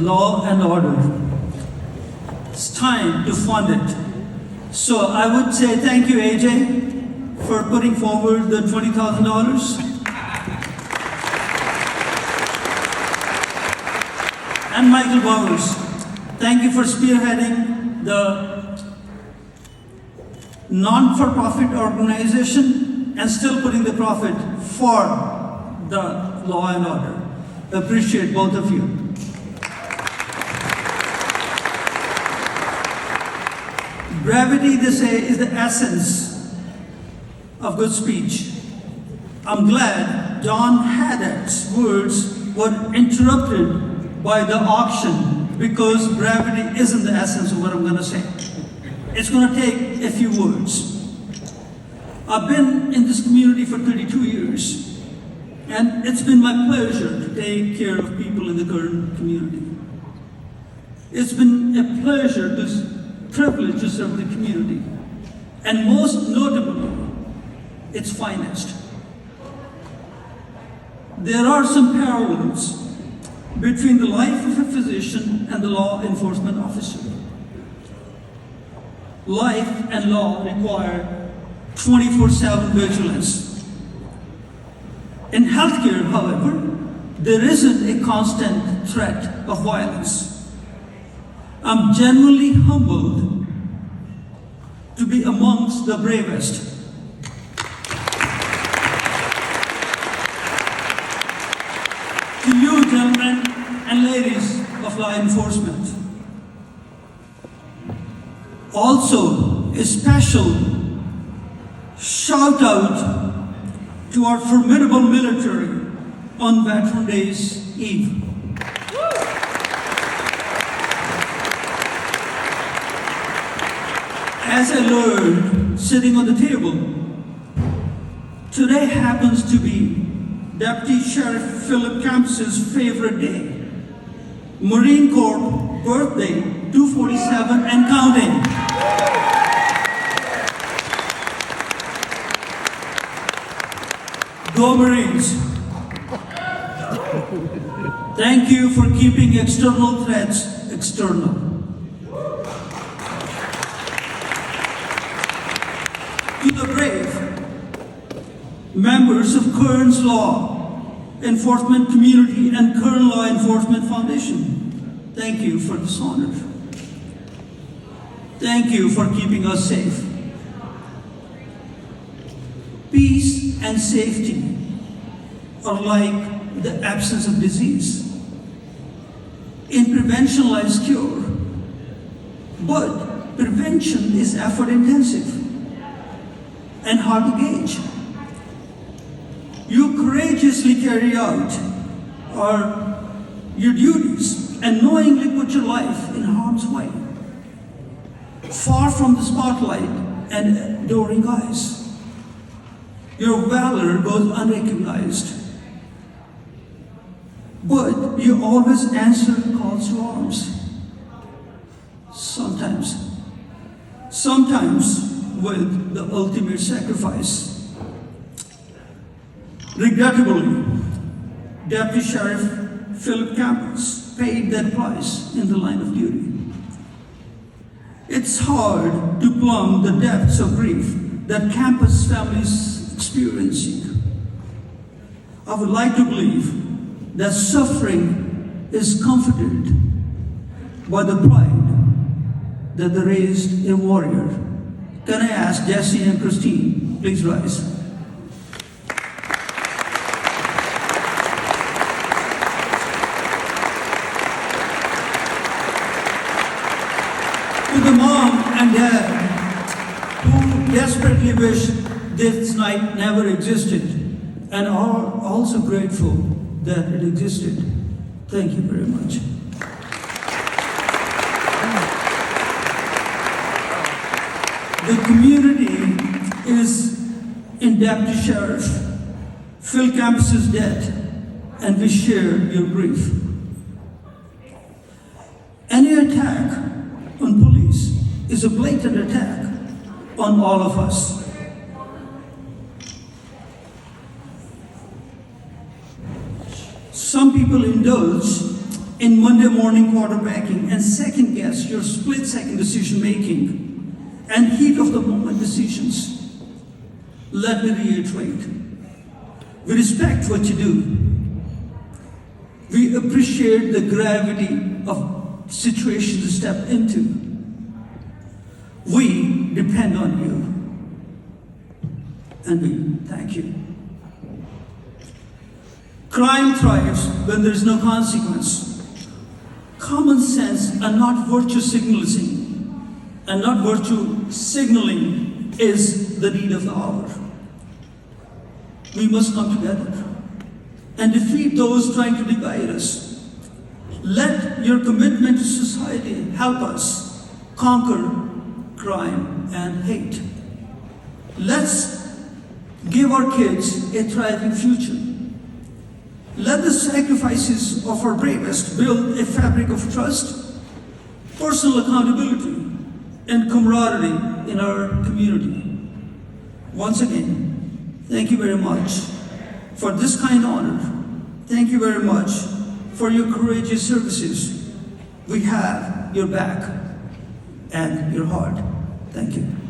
law and order. It's time to fund it. So I would say thank you, AJ, for putting forward the $20,000. And Michael Bowers, thank you for spearheading the non-for-profit organization and still putting the profit for the law and order. Appreciate both of you. Brevity, they say, is the essence of good speech. I'm glad John Haddad's words were interrupted by the auction because brevity isn't the essence of what I'm going to say. It's going to take a few words. I've been in this community for 32 years, and it's been my pleasure to take care of people in the current community. It's been a pleasure, privilege to serve the community, and most notably, its finest. There are some parallels between the life of a physician and the law enforcement officer. Life and law require 24/7 vigilance. In healthcare, however, there isn't a constant threat of violence. I'm genuinely humbled to be amongst the bravest. To you, gentlemen and ladies of law enforcement. Also, a special shout out to our formidable military on Veterans Day's Eve. As I learned sitting on the table, today happens to be Deputy Sheriff Phillip Campas' favorite day, Marine Corps birthday, 247 and counting. Go Marines! Thank you for keeping external threats external. To the brave members of Kern's Law Enforcement Community and Kern Law Enforcement Foundation, thank you for this honor. Thank you for keeping us safe. Peace and safety are like the absence of disease. In prevention lies cure, but prevention is effort intensive and hard to gauge. You courageously carry out your duties and knowingly put your life in harm's way, far from the spotlight and adoring eyes. Your valor goes unrecognized, but you always answer calls to arms. Sometimes with the ultimate sacrifice. Regrettably, Deputy Sheriff Phillip Campas paid that price in the line of duty. It's hard to plumb the depths of grief that Campas family is experiencing. I would like to believe that suffering is comforted by the pride that they raised a warrior. Can I ask Jesse and Christine, please rise. To the mom and dad who desperately wish this night never existed and are also grateful that it existed, thank you very much. The community is in Deputy Sheriff Phil Campas' death, and we share your grief. Any attack on police is a blatant attack on all of us. Some people indulge in Monday morning quarterbacking and second guess your split second decision making and heat of the moment decisions. Let me reiterate, we respect what you do. We appreciate the gravity of situations you step into. We depend on you. And we thank you. Crime thrives when there is no consequence. Common sense and not virtue signaling, and not virtue signaling is the need of the hour. We must come together and defeat those trying to divide us. Let your commitment to society help us conquer crime and hate. Let's give our kids a thriving future. Let the sacrifices of our bravest build a fabric of trust, personal accountability, and camaraderie in our community. Once again, thank you very much for this kind honor. Thank you very much for your courageous services. We have your back and your heart. Thank you.